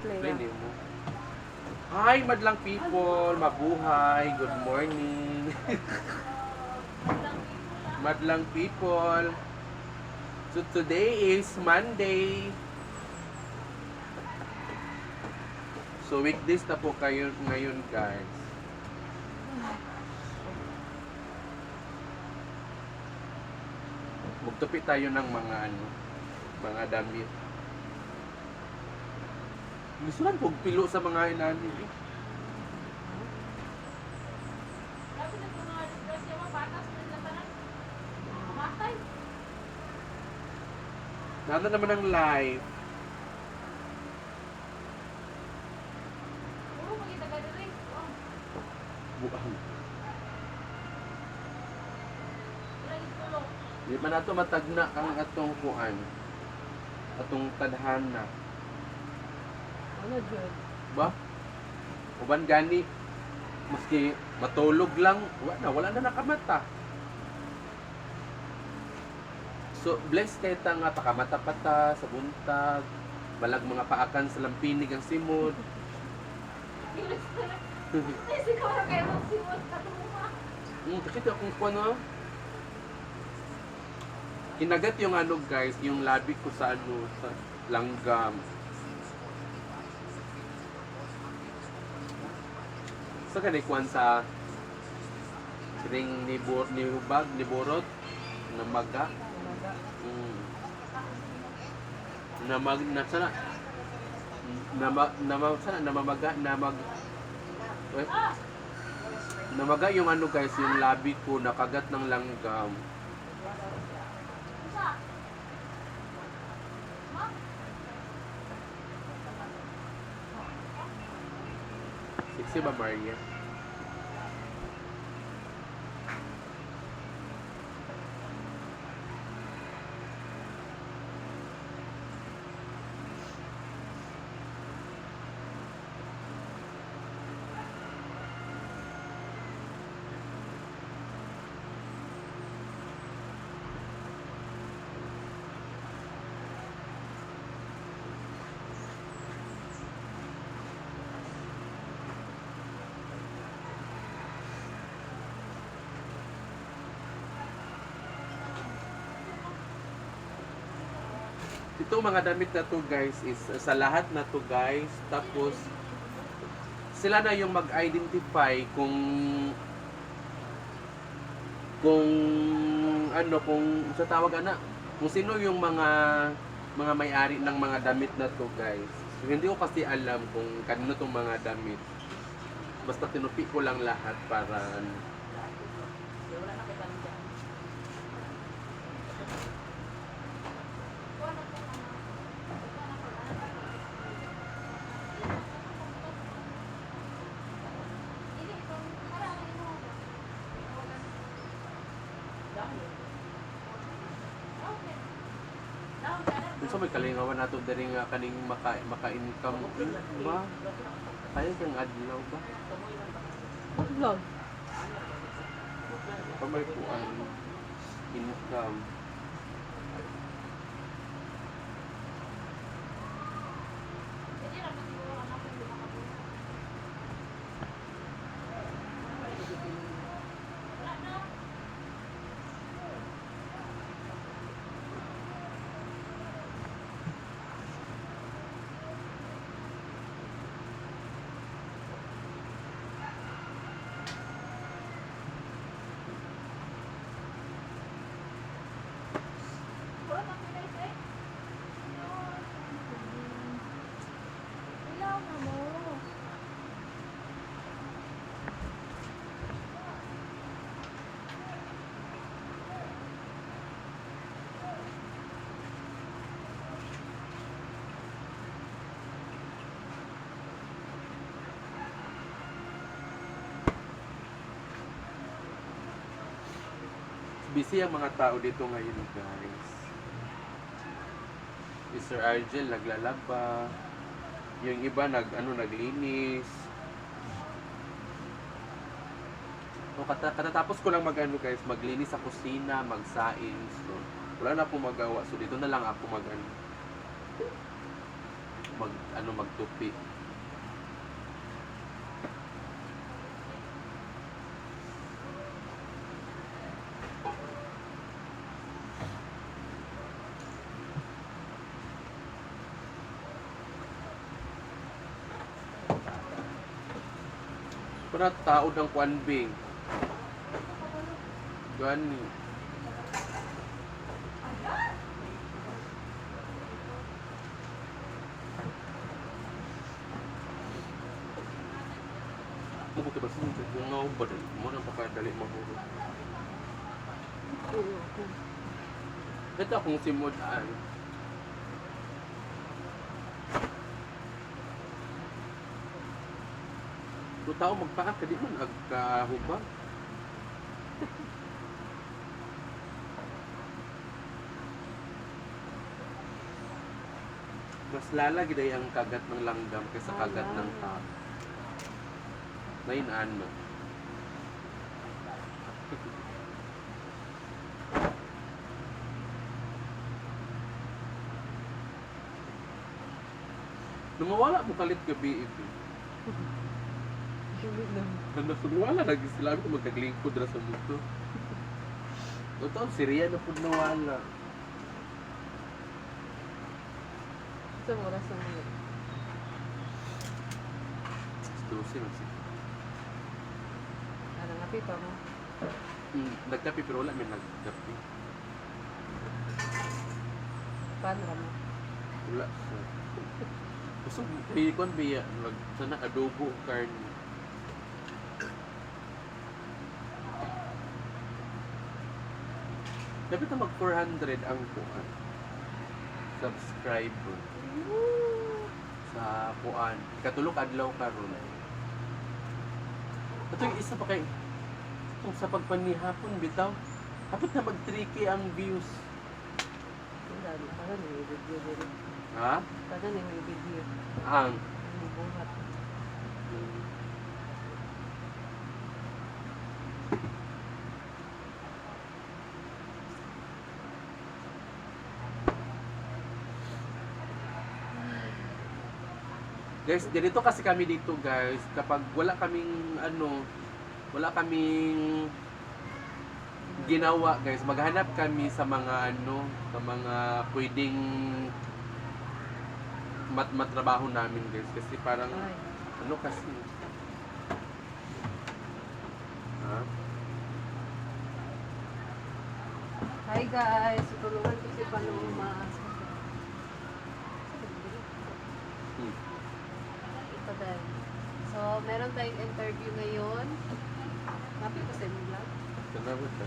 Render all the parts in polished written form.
Play mo. Hi, madlang people! Mabuhay! Good morning! Madlang people! So today is Monday. So weekdays na po kayo ngayon, guys. Magtupi tayo ng mga mga damit. Gusto lang pong pilo sa mga inani. Nada naman ang live. Buang. Di man ato matagna ang atong kuan. Atong tadhana. Ano dyan? Ba? Uban gani maski matulog lang, wala na nakamata. So, blessed kay ta nga pakamata-pata sa buntag, balag mga paakan sa lampinig ang simod. Kasi ito akong kuno. Kinagat yung guys, yung labi ko sa sa langgam. Sa kanikuan sa ring ni hubag, ni borot, na maga. Namaga yung guys, yung labi ko nakagat ng langgam. Sexy ba, Maria? Ito mga damit na to guys is sa lahat na to guys. Tapos sila na yung mag-identify kung sa tawag kung sino yung mga may-ari ng mga damit na to guys. So, hindi ko kasi alam kung kanino tong mga damit. Basta tinupi ko lang lahat para so may kalingawan nato diri nga kaning maka-income ba? Kaya kang adlaw ba? Vlog. Kamay po ang income. Busy ang mga tao dito ngayon, guys. Si Sir Argel naglalaba. Yung iba naglinis. So, katatapos ko lang guys, maglinis sa kusina, magsaing. So, wala na akong magawa. So, dito na lang ako mag ano magtupi. Para tao ng kwanbing. Gani. Mabuti ba sila kung nga ba dali mo nang pakadali mahuro. Ito akong simudan. Kung tao magpaak, di man agkahubag. Mas lalagi day ang kagat ng langgam kaysa kagat ng tao. Nainaan mo. Lumawala mo kalit gabi ito. Wala lagi sila ko magkaglingkod ra sa mundo. Totoo, si Rian na po nawala. Sa oras na mo. 12 na siya. Ano nga pipa mo? Nagkapi pero wala may nagkapi. Paano ka mo? Wala siya. Gusto ko biya sana adobo karne. Dapat na mag 400 ang kuan subscriber sa kuan. Katulog adlaw karon. Ito yung isa pa kay kung sa pagpanihapon bitaw. Dapat na mag 3K ang views. Ang dami. Parang may video din. Ha? Parang may video. Ang May buhat. guys, ganito kasi kami dito guys, kapag wala kaming wala kaming ginawa guys, maghanap kami sa mga sa mga pwedeng matrabaho namin guys, kasi parang Ay. kasi ha? Hi guys! Tutulungan ko si Paloma. Ito din. So, meron tayong interview ngayon. Happy ko sa inyo vlog. Salamat ka.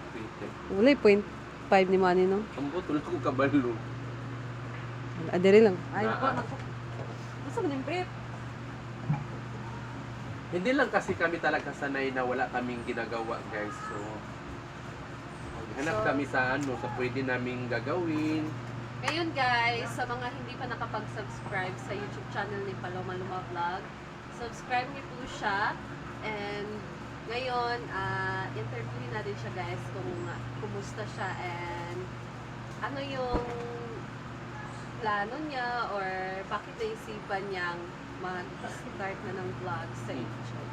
Twitter. Wala yung 0.5 ni Manny, no? Ang botol ko kabalo. Adere lang. Ay, Ah, ako, ah. ako. Gusto mo ng brief? Hindi lang kasi kami talaga sanay na wala kaming ginagawa guys, so hanap So, kami sa sa pwede naming gagawin. Ngayon guys, sa mga hindi pa nakapag-subscribe sa YouTube channel ni Paloma Luma Vlog, subscribe niyo po siya. And ngayon, interviewin natin siya guys kung kumusta siya and ano yung plano niya or bakit naisipan niyang mag-start na ng vlog sa YouTube.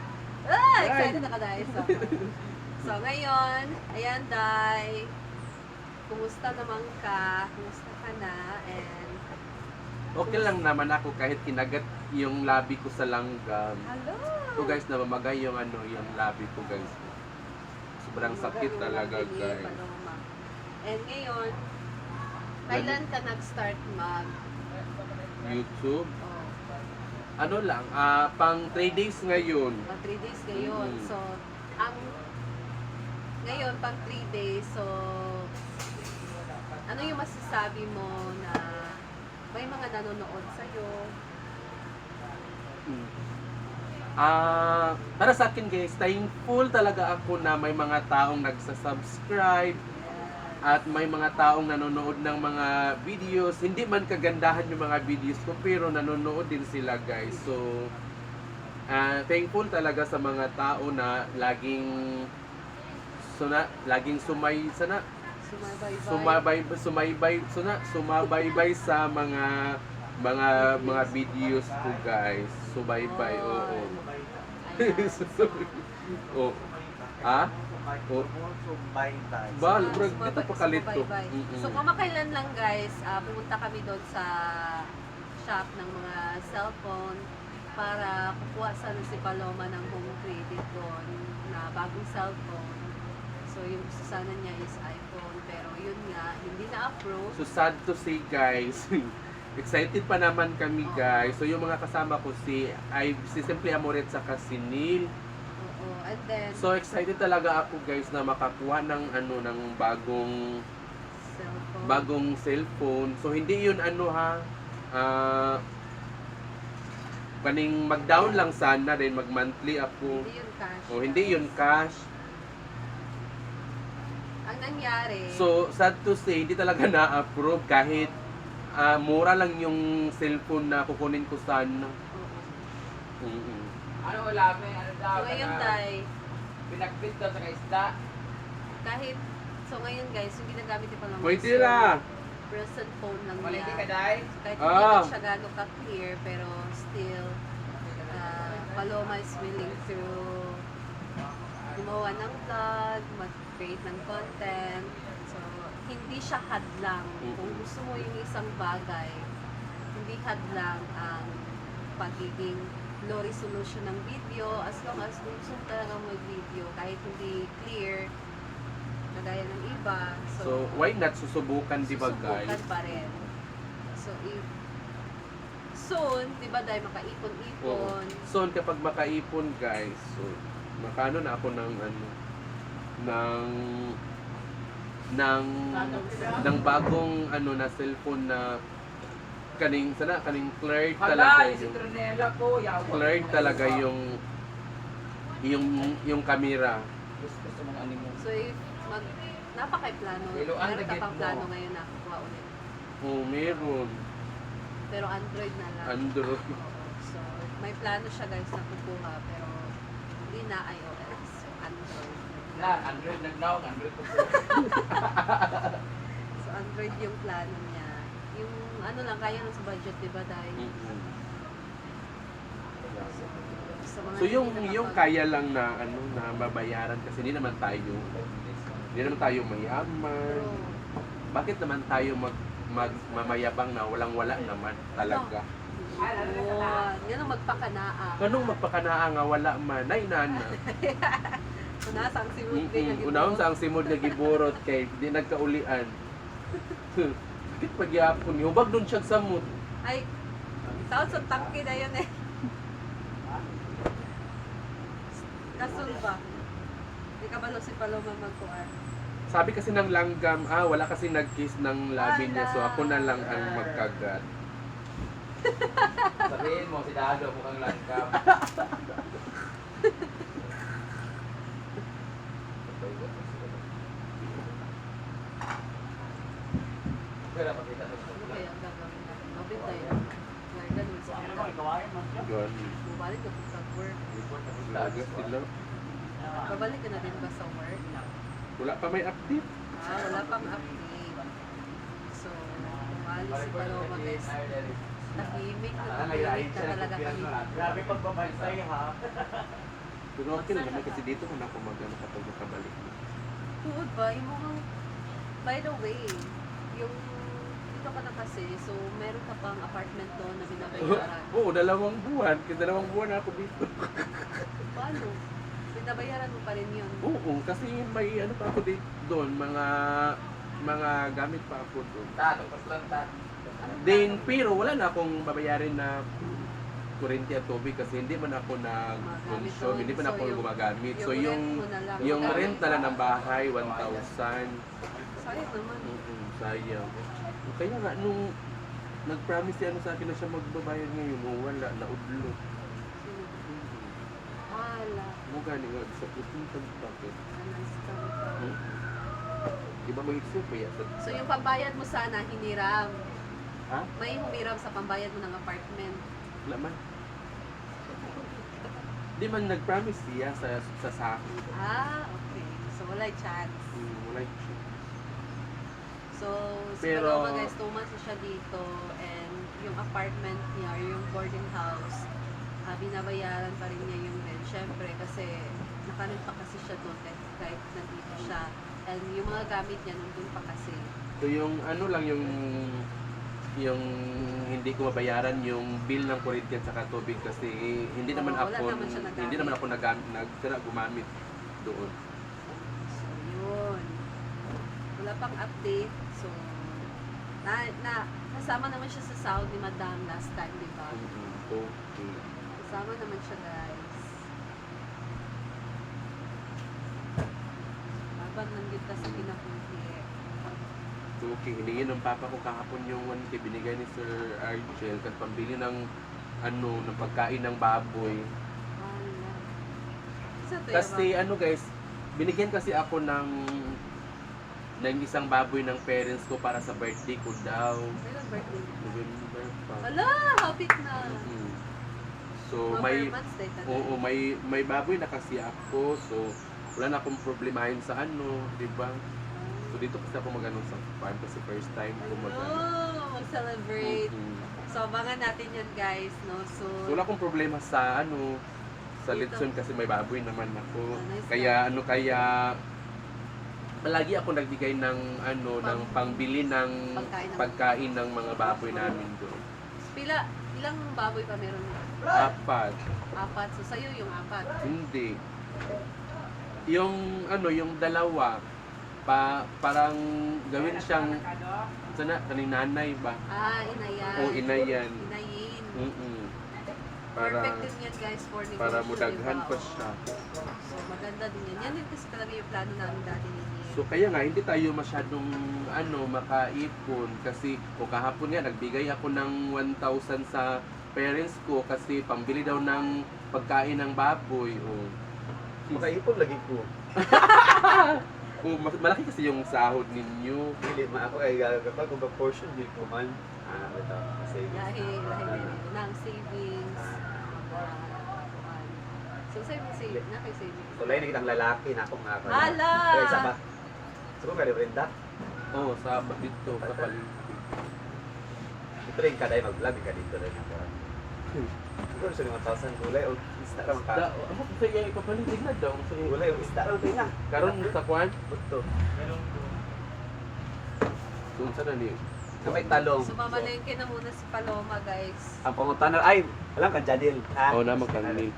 Excited na ka guys. So ngayon, ayan Day, kumusta naman ka? Kumusta ka na? And Okay lang naman ako kahit kinagat yung labi ko sa langgam. hello! So guys, namamagay yung yung labi ko guys. Sobrang sakit talaga guys. Paloma. And ngayon, kailan ka nag-start mag YouTube. oh, Ano lang, pang 3 days ngayon. pang 3 days ngayon. Mhm. So, ang ngayon pang 3 days, so ano yung masasabi mo na may mga nanonood sa'yo? Para sa akin guys, thankful talaga ako na may mga taong nagsasubscribe at may mga taong nanonood ng mga videos. Hindi man kagandahan yung mga videos ko, pero nanonood din sila guys. So, thankful talaga sa mga tao na laging Sumaybay-bay. sumabaybay sa mga mga videos ko guys. So bye-bye. Oo. Ayan. Oh. Ha? Oh. Bal, bro, dito pa kalito. Bye-bye. So kamakailan lang guys, pumunta kami doon sa shop ng mga cellphone para kukuha sana si Paloma ng home credit doon na bagong cellphone. So yung gusto sana niya is iPhone, pero yun nga, hindi na-approve. So sad to say guys. Excited pa naman kami guys. So yung mga kasama ko si Simply Amoret sa Kasinil. Oo, and then So excited talaga ako guys na makakuha ng ng bagong cellphone. So hindi yun kaning mag-down lang sana din mag-monthly ako. hindi yun cash. O hindi yun cash. Ang nangyari, So sad to say hindi talaga na-approve kahit mura lang yung cellphone na kukunin ko sana. oo. Mm-mm. Ano wala may ano daw? So ngayon tay, Pinagbit daw sa isda. kahit so ngayon guys, yung ginagamit ni Paloma Pwede is na. present phone lang Malindi ka niya. dai. Kahit Ah. hindi na siya gano'ng ka-clear, pero still, Paloma is willing to gumawa ng vlog, mag-create ng content. So, hindi siya hadlang. Kung gusto mo yung isang bagay, hindi hadlang ang pagiging low resolution ng video as long as gusto mo talaga mag-video kahit hindi clear kagaya ng iba. So why not susubukan di ba guys? Susubukan pa rin. So, if soon, di ba dahil makaipon-ipon, So kapag makaipon guys, so makano na ako ng bagong na cellphone na kaning cleared talaga Hala, si yung Tronela ko. cleared talaga yung camera. Gusto mong animo. so if napaka-plano, Iluan meron na ka get pang mo. plano ngayon na kukuha ulit. Oh, meron. Pero Android na lang. Android. So, may plano siya guys na kukuha, pero hindi na iOS. So, Android. Na, Android nagnaw, Android ko. So, Android yung plano niya. Yung ano lang, kaya lang sa budget, di ba? Dahil Mm-mm. sa mga So yung hindi yung nakapag- kaya lang na na mabayaran kasi hindi naman tayo mayaman. Pero, Bakit naman tayo mamayabang na walang-wala naman talaga? yun, yan ang magpakanaa. Kanong magpakanaa nga wala man, ay nana. Unasa ang simod din. Unahon sa ang simod nga giburot kay di nagkaulian. Bakit pagyapon ni hubag doon siya sa mood. Ay, taon sa tangke na yun eh. Kasul ba? Di ka ba si Paloma magkuhan? Sabi kasi ng langgam, wala kasi nag-kiss ng labi niya, so ako na lang ang magkagat. Sabihin mo, si Dado mukhang langkap. Pero makita mo Ano kaya ang gagawin natin? Mabit tayo. Like, ganun sa kanila. Yun. Bumalik ka po sa work. Lagas sila. Babalik ka na din ba sa work? Wala pa may update. Wala pang update. So, umalis si Paloma guys. Tahimik na talaga kami. Grabe pagbabantay ha. Pero okay lang naman kasi dito ko na ako mag-ano kapag makabalik. Tuod ba? Yung mga, by the way, yung dito ka na kasi, so meron ka pang apartment doon na binabayaran. Oo, 2 buwan. Kasi 2 buwan na ako dito. Paano? Binabayaran mo pa rin yun. Oo, kasi may ano pa ako dito doon, mga gamit pa ako doon. Tato, pas lang ta. Then, pero wala na akong babayarin na kuryente at tubig kasi hindi man ako nag-consume, hindi man So, ako yung- gumagamit. So, rent yung mo na lang. yung Gamit rent na lang ng mo. bahay, 1,000. Sayang naman. Sayang. Kaya nga, nung nag-promise siya sa akin na siya magbabayad ngayon, wala, naudlo. Sino? Wala. Mo gani nga, sa puting bakit. Anas ka ba? Iba may isip kaya sa... So yung pambayad mo sana, hiniram. Ha? May humiram sa pambayad mo ng apartment. Wala man. Di man nag-promise siya sa sahod. Okay. So wala chance. Wala siya. So, si Pero- Paloma guys, 2 months na siya dito and yung apartment niya, or yung boarding house, binabayaran pa rin niya yung rent. Syempre, kasi nakarent pa kasi siya doon kahit nandito siya. And yung mga gamit niya nandun pa kasi. So yung ano lang yung hindi ko mabayaran yung bill ng kuryente at saka tubig kasi hindi naman Oo, wala ako naman siya nagamit. hindi naman ako gumamit doon. So, yun. Wala pang update. So, kasama naman siya sa sahod ni Madam last time, di ba? Okay. Kasama naman siya, guys. Habang nanggit ka sa kinapuhi. Okay, hiningi ng papa ko kahapon yung 1K binigay ni Sir Argel kasi pambili ng ng pagkain ng baboy. Wala. Isa to Kasi guys, binigyan kasi ako ng isang baboy ng parents ko para sa birthday ko daw. Kailan birthday? November pa. Wala! Hapit na! Mhm. So Mga may per months, dahil oo, may baboy na kasi ako. So wala na akong problemahin sa di ba? So dito kasi ako sa farm kasi first time ko mag-celebrate. Mhm. So, abangan natin yan, guys, no? So, So wala akong problema sa sa litson kasi may baboy naman ako. Nice Kaya kaya palagi ako nagbigay ng ng pangbili ng pagkain ng mga baboy namin doon. ilang baboy pa meron? 4. 4. So, sa'yo yung 4. Hindi. Yung yung dalawa parang gawin siyang kaning nanay ba? Inayan. O inayan. Inayin. Para Perfect din yan, guys, for negosyo. para mudaghan diba? pa siya. So, maganda din yan. Yan din kasi talaga yung plano namin dati ni So kaya nga hindi tayo masyadong makaipon kasi kahapon nga nagbigay ako ng 1,000 sa parents ko kasi pambili daw ng pagkain ng baboy. Makaipon lagi ko. Malaki kasi yung sahod ninyo. Dili ma ako ay kapag kung portion di ko man. Ito kasi. Lahi ng savings. So, savings na kay savings. So lain kitang lalaki na akong nga. Hala! Kaya isa ba? So kung kaya Brenda, Sa dito sa paligid. ito rin kada ay mag-vlog ka dito rin ako. Siguro sa 1,000 gulay o isda ra man ka. Ako kasi ipapaligid na daw. Gulay o isda ra din na. Karon sa kwan, Buto. kung saan na ni Na may talong. So, mamalengke na muna si Paloma, guys. Ang pangutan ay, alam ka Jadil. Ha? na magkani.